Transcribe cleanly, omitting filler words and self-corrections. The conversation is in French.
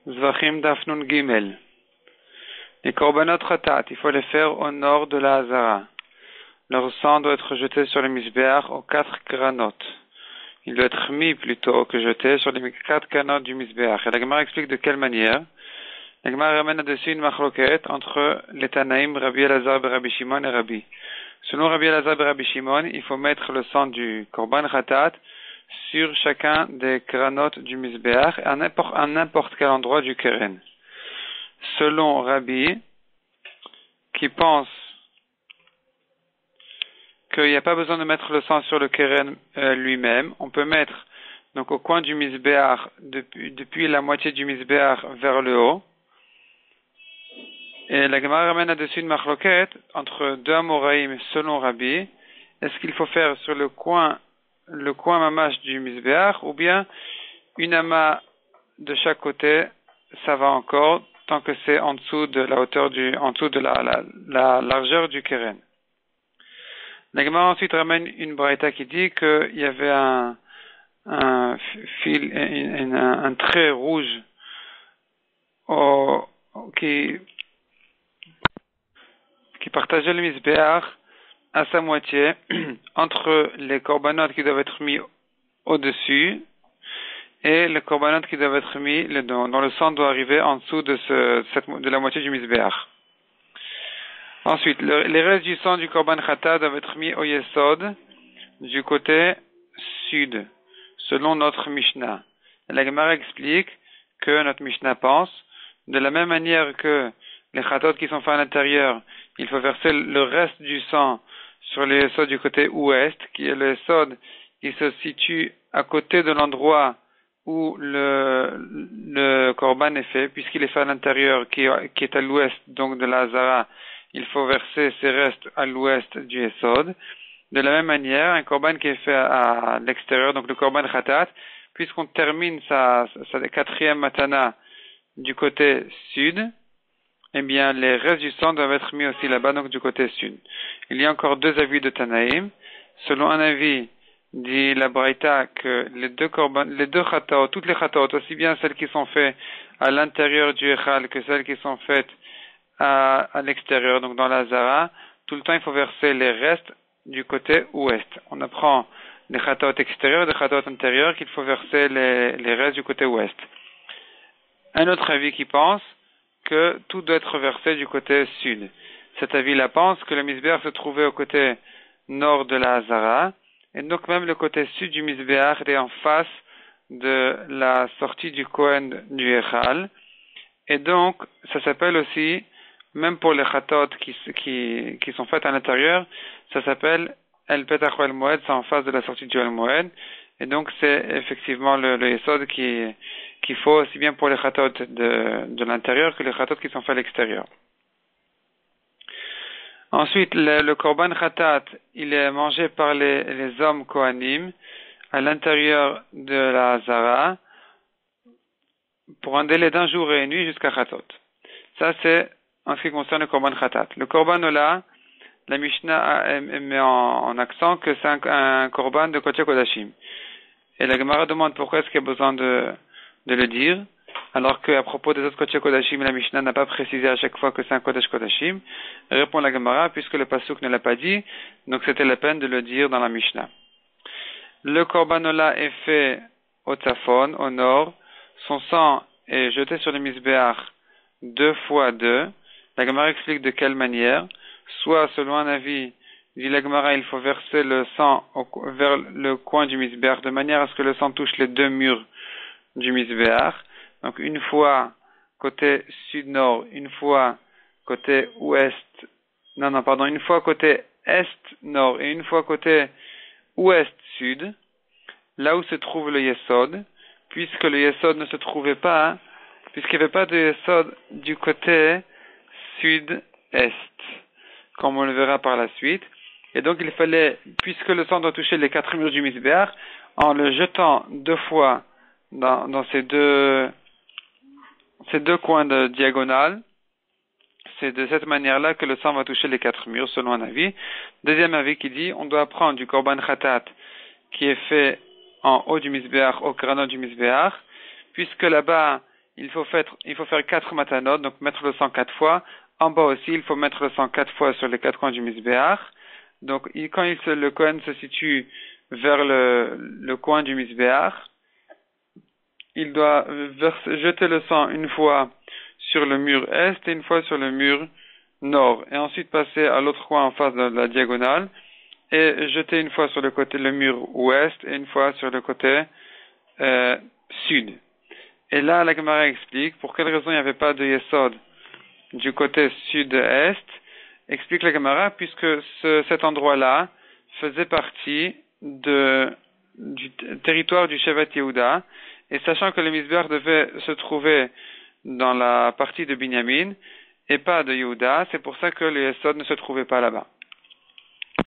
Zvachim Dafnun Gimel. Les korbanot ratat, il faut les faire au nord de la Hazara. Leur sang doit être jeté sur les misbéach aux 4 granot. Il doit être mis plutôt que jeté sur les 4 granot du misbéach. Et la Gemara explique de quelle manière. La Gemara ramène là-dessus une machloket entre les Tanaïm, Rabbi Elazar, Rabbi Shimon et Rabbi. Selon Rabbi Elazar et Rabbi Shimon, il faut mettre le sang du korban ratat sur chacun des granotes du misbéach à n'importe quel endroit du keren. Selon Rabbi, qui pense qu'il n'y a pas besoin de mettre le sang sur le keren lui-même, on peut mettre donc au coin du misbéach depuis la moitié du misbéach vers le haut. Et la Gemara ramène là-dessus une machloket entre deux amoraïm selon Rabbi. Est-ce qu'il faut faire sur le coin mamash du misbéach ou bien une ama de chaque côté, ça va encore tant que c'est en dessous de la hauteur en dessous de la largeur du keren. La Gemara ensuite ramène une braïta qui dit qu'il y avait un fil, un trait rouge qui partageait le misbéach à sa moitié entre les korbanot qui doivent être mis au-dessus et les korbanot qui doivent être mis dont le sang doit arriver en dessous de la moitié du misbéach. Ensuite, les restes du sang du korban chata doivent être mis au yesod du côté sud, selon notre Mishnah. Et la Gemara explique que notre Mishnah pense, de la même manière que les chatot qui sont faits à l'intérieur, il faut verser le reste du sang sur le yesod du côté ouest, qui est le yesod qui se situe à côté de l'endroit où le korban est fait, puisqu'il est fait à l'intérieur, qui est à l'ouest, donc de la Hazara. Il faut verser ses restes à l'ouest du Yesod. De la même manière, un korban qui est fait à l'extérieur, donc le korban khatat, puisqu'on termine sa quatrième matana du côté sud, eh bien, les restes du sang doivent être mis aussi là-bas, donc du côté sud. Il y a encore deux avis de Tanaïm. Selon un avis, dit la Braïta que les deux khatat, toutes les khatat, aussi bien celles qui sont faites à l'intérieur du Echal que celles qui sont faites à l'extérieur, donc dans la Hazara, tout le temps il faut verser les restes du côté ouest. On apprend des khatot extérieurs et des khatot intérieurs qu'il faut verser les restes du côté ouest. Un autre avis qui pense que tout doit être versé du côté sud. Cet avis-là pense que le misbéach se trouvait au côté nord de la Hazara, et donc même le côté sud du misbéach est en face de la sortie du Kohen du Echal, et donc ça s'appelle aussi, même pour les chatot qui sont faites à l'intérieur, ça s'appelle El Petach El Moed, c'est en face de la sortie du El Moed. Et donc c'est effectivement le yesod qu'il faut aussi bien pour les chatot de l'intérieur que les chatot qui sont faits à l'extérieur. Ensuite, le korban chatat, il est mangé par les hommes kohanim à l'intérieur de la Hazara pour un délai d'un jour et une nuit jusqu'à chatot. Ça c'est en ce qui concerne le korban khatat. Le korban ola, la Mishnah met en accent que c'est un korban de Kodesh Kodashim. Et la Gemara demande pourquoi est-ce qu'il y a besoin de le dire, alors qu'à propos des autres Kodesh Kodashim, la Mishnah n'a pas précisé à chaque fois que c'est un Kodesh Kodashim. Répond la Gemara, puisque le pasuk ne l'a pas dit, donc c'était la peine de le dire dans la Mishnah. Le korban ola est fait au Tzafon, au nord. Son sang est jeté sur le misbéach 2 fois 2. La Gemara explique de quelle manière. Soit, selon un avis, dit la Gemara, il faut verser le sang vers le coin du misbéach de manière à ce que le sang touche les deux murs du misbéach. Donc une fois côté sud-nord, une fois côté une fois côté est-nord et une fois côté ouest-sud, là où se trouve le yesod, puisque le yesod ne se trouvait pas, puisqu'il n'y avait pas de yesod du côté sud-est, comme on le verra par la suite. Et donc il fallait, puisque le sang doit toucher les 4 murs du misbéach, en le jetant 2 fois dans ces deux coins de diagonale, c'est de cette manière-là que le sang va toucher les 4 murs, selon un avis. Deuxième avis qui dit, on doit prendre du korban khatat qui est fait en haut du misbéach, au crâne du misbéach, puisque là-bas, il faut faire 4 matanot, donc mettre le sang 4 fois. En bas aussi, il faut mettre le sang 4 fois sur les 4 coins du misbéach. Donc, le Kohen se situe vers le coin du misbéach, il doit jeter le sang une fois sur le mur est et une fois sur le mur nord, et ensuite passer à l'autre coin en face de la diagonale, et jeter une fois sur le mur ouest et une fois sur le côté sud. Et là, la Gemara explique pour quelle raison il n'y avait pas de Yesod du côté sud-est. Explique la Gemara, puisque cet endroit-là faisait partie du territoire du Shevet Yehuda, et sachant que le Misbéach devait se trouver dans la partie de Binyamin et pas de Yehuda, c'est pour ça que le Yesod ne se trouvait pas là-bas.